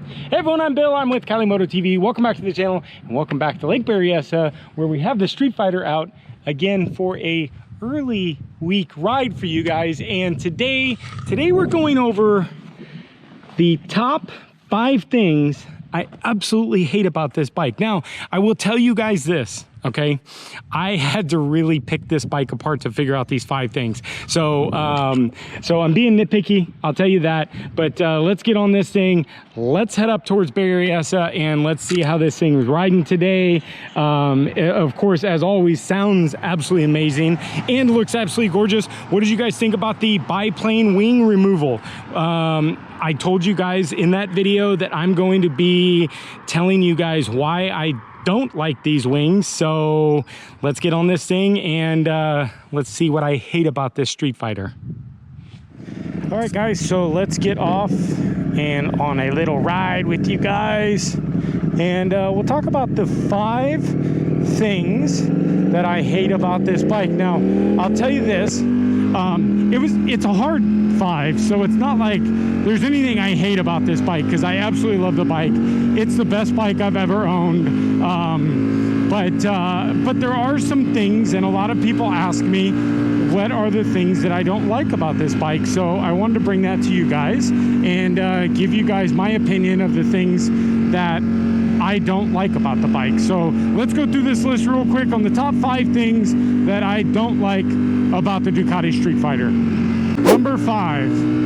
Hey everyone, I'm Bill. I'm with Cali Moto TV. Welcome back to the channel and welcome back to Lake Berryessa, where we have the Streetfighter out again for a early week ride for you guys. And today we're going over the top 5 things I absolutely hate about this bike. Now, I will tell you guys this, okay? I had to really pick this bike apart to figure out these 5 things. So I'm being nitpicky, I'll tell you that. But let's get on this thing. Let's head up towards Berryessa and let's see how this thing is riding today. Of course, as always, sounds absolutely amazing and looks absolutely gorgeous. What did you guys think about the biplane wing removal? I told you guys in that video that I'm going to be telling you guys why I don't like these wings. So let's get on this thing and let's see what I hate about this Streetfighter. All right, guys, so let's get off and on a little ride with you guys. And we'll talk about the 5 things that I hate about this bike. Now, I'll tell you this, it's a hard 5, so it's not like there's anything I hate about this bike, because I absolutely love the bike. It's the best bike I've ever owned. But there are some things, and a lot of people ask me, what are the things that I don't like about this bike? So I wanted to bring that to you guys and give you guys my opinion of the things that I don't like about the bike. So let's go through this list real quick on the top 5 things that I don't like about the Ducati Streetfighter. Number 5.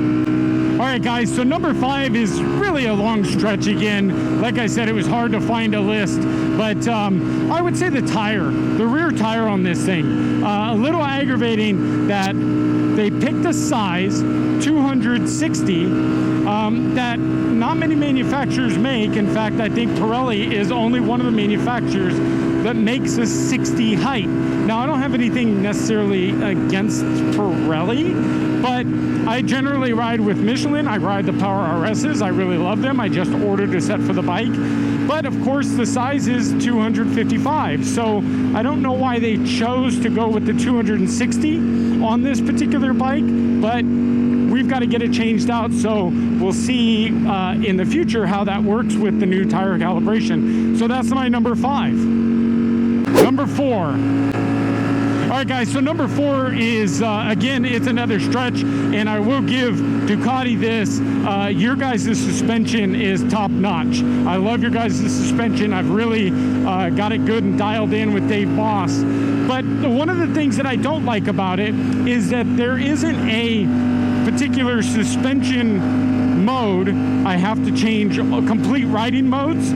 All right, guys, so number 5 is really a long stretch again. Like I said, it was hard to find a list, but I would say the rear tire on this thing. A little aggravating that they picked a size 260 that not many manufacturers make. In fact, I think Pirelli is only one of the manufacturers that makes a 60 height. Now, I don't have anything necessarily against Pirelli, but I generally ride with Michelin. I ride the Power RSs. I really love them. I just ordered a set for the bike. But of course, the size is 255. So I don't know why they chose to go with the 260 on this particular bike, but we've got to get it changed out. So we'll see in the future how that works with the new tire calibration. So that's my number 5. Number 4. All right, guys, so number 4 is, again, it's another stretch, and I will give Ducati this. Your guys' suspension is top-notch. I love your guys' suspension. I've really got it good and dialed in with Dave Boss. But one of the things that I don't like about it is that there isn't a particular suspension mode. I have to change complete riding modes.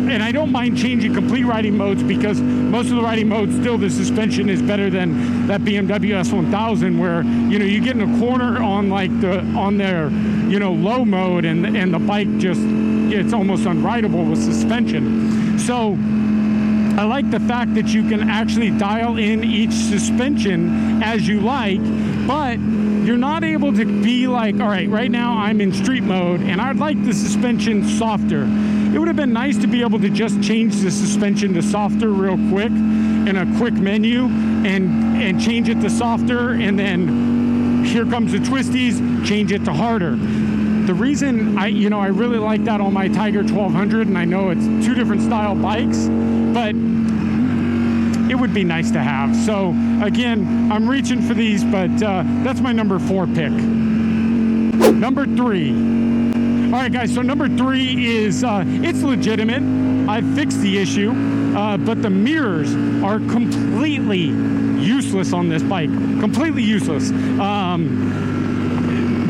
And I don't mind changing complete riding modes, because most of the riding modes, still the suspension is better than that BMW S1000, where, you know, you get in a corner on their, you know, low mode, and the bike just, it's almost unrideable with suspension. So I like the fact that you can actually dial in each suspension as you like, but you're not able to be like, all right, right now I'm in street mode and I'd like the suspension softer. It would have been nice to be able to just change the suspension to softer real quick in a quick menu and change it to softer, and then here comes the twisties, change it to harder. The reason I really like that on my Tiger 1200, and I know it's 2 different style bikes, but it would be nice to have. So again, I'm reaching for these, but that's my number 4 pick. Number 3. All right, guys, so number 3 is, it's legitimate. I fixed the issue, but the mirrors are completely useless on this bike. Completely useless.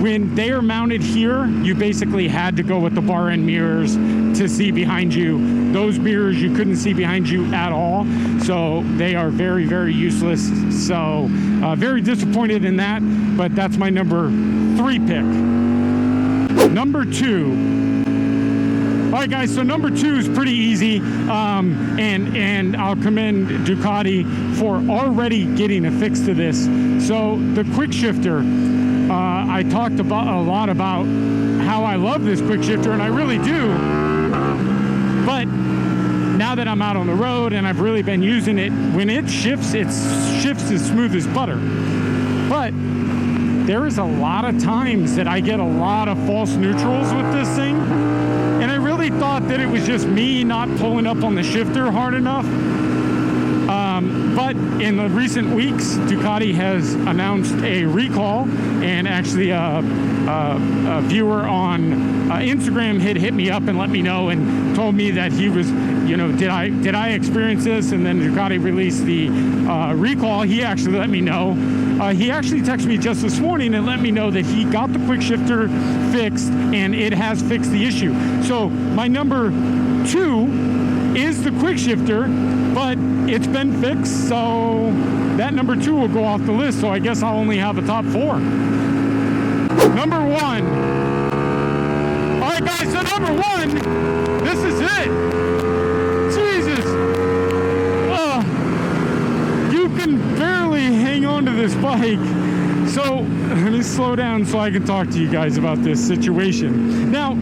When they are mounted here, you basically had to go with the bar end mirrors to see behind you. Those mirrors, you couldn't see behind you at all. So they are very, very useless. So very disappointed in that, but that's my number 3 pick. Number 2. All right, guys, so number 2 is pretty easy, and I'll commend Ducati for already getting a fix to this. So the quick shifter, I talked a lot about how I love this quick shifter, and I really do, but now that I'm out on the road and I've really been using it, when it shifts as smooth as butter. But there is a lot of times that I get a lot of false neutrals with this thing. And I really thought that it was just me not pulling up on the shifter hard enough. But in the recent weeks, Ducati has announced a recall, and actually a viewer on Instagram had hit me up and let me know and told me that he was, you know, did I experience this? And then Ducati released the recall. He actually let me know. He actually texted me just this morning and let me know that he got the quick shifter fixed and it has fixed the issue. So my number 2 is the quick shifter, but it's been fixed, so that number 2 will go off the list. So I guess I'll only have a top 4. Number 1. All right, guys, so number 1, this is it. Jesus. You can barely hang on to this bike. So let me slow down so I can talk to you guys about this situation. Now,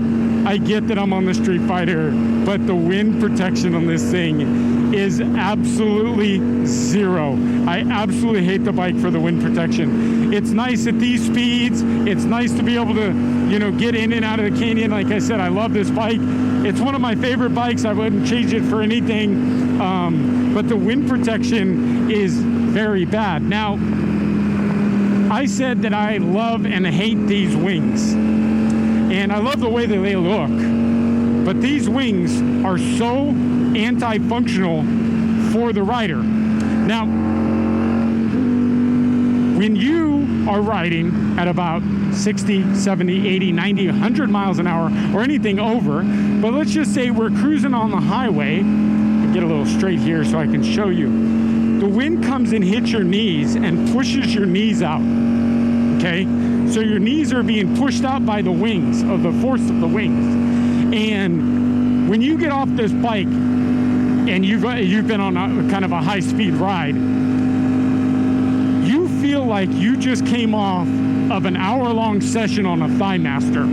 I get that I'm on the Streetfighter, but the wind protection on this thing is absolutely zero. I absolutely hate the bike for the wind protection. It's nice at these speeds. It's nice to be able to, you know, get in and out of the canyon. Like I said, I love this bike. It's one of my favorite bikes. I wouldn't change it for anything. But the wind protection is very bad. Now, I said that I love and hate these wings. And I love the way that they look, but these wings are so anti-functional for the rider. Now, when you are riding at about 60, 70, 80, 90, 100 miles an hour, or anything over, but let's just say we're cruising on the highway, get a little straight here so I can show you. The wind comes and hits your knees and pushes your knees out, okay? So your knees are being pushed out by the wings, of the force of the wings. And when you get off this bike and you've been on a kind of a high-speed ride, you feel like you just came off of an hour-long session on a Thighmaster.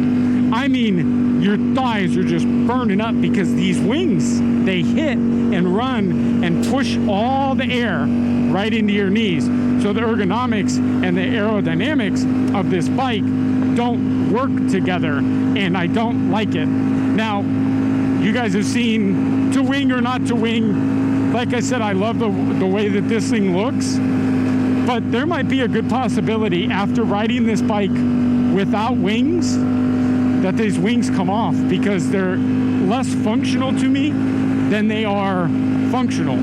I mean, your thighs are just burning up because these wings, they hit and run and push all the air right into your knees. So the ergonomics and the aerodynamics of this bike don't work together, and I don't like it. Now, you guys have seen to wing or not to wing. Like I said, I love the way that this thing looks, but there might be a good possibility after riding this bike without wings that these wings come off because they're less functional to me than they are functional.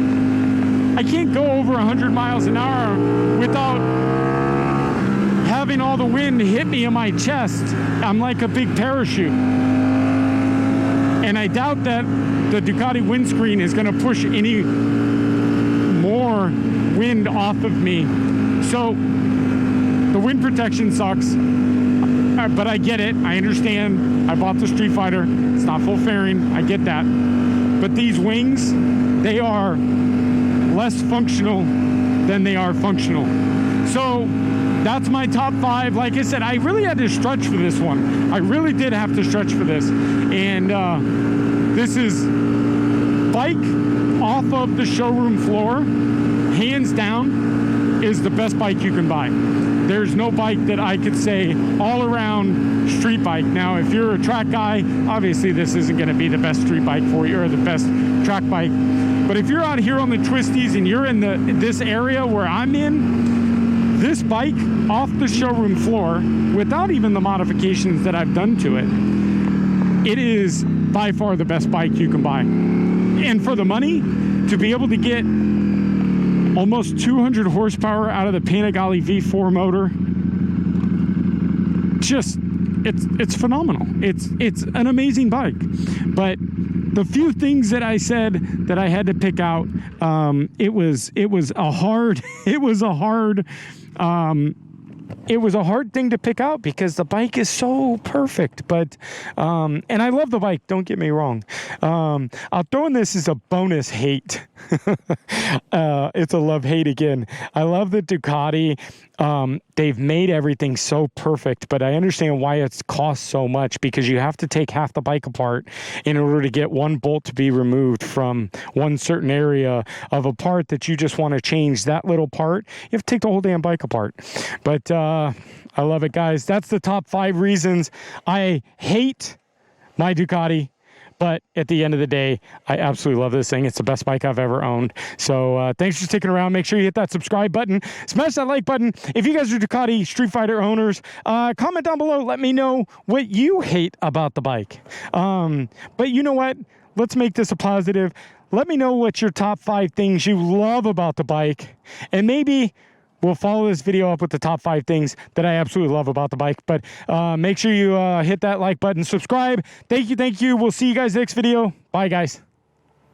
I can't go over 100 miles an hour without having all the wind hit me in my chest. I'm like a big parachute. And I doubt that the Ducati windscreen is going to push any more wind off of me. So the wind protection sucks, but I get it. I understand. I bought the Streetfighter. It's not full fairing. I get that. But these wings, they are less functional than they are functional. So that's my top 5. Like I said, I really had to stretch for this one. I really did have to stretch for this. And this is bike off of the showroom floor, hands down, is the best bike you can buy. There's no bike that I could say all around street bike. Now, if you're a track guy, obviously this isn't going to be the best street bike for you or the best track bike. But if you're out here on the twisties and you're in this area where I'm in, this bike off the showroom floor, without even the modifications that I've done to it, it is by far the best bike you can buy. And for the money, to be able to get almost 200 horsepower out of the Panigale V4 motor, just it's phenomenal. It's an amazing bike. But the few things that I said that I had to pick out, it was a hard thing to pick out because the bike is so perfect. But and I love the bike, don't get me wrong. I'll throw in this as a bonus hate. It's a love-hate again. I love the Ducati. They've made everything so perfect, but I understand why it's cost so much because you have to take half the bike apart in order to get one bolt to be removed from one certain area of a part that you just want to change. That little part, you have to take the whole damn bike apart. But I love it, guys. That's the top 5 reasons I hate my Ducati. But at the end of the day, I absolutely love this thing. It's the best bike I've ever owned. So thanks for sticking around. Make sure you hit that subscribe button. Smash that like button. If you guys are Ducati Streetfighter owners, comment down below. Let me know what you hate about the bike. But you know what? Let's make this a positive. Let me know what your top 5 things you love about the bike. And maybe we'll follow this video up with the top 5 things that I absolutely love about the bike. But make sure you hit that like button, subscribe. Thank you. We'll see you guys next video. Bye, guys.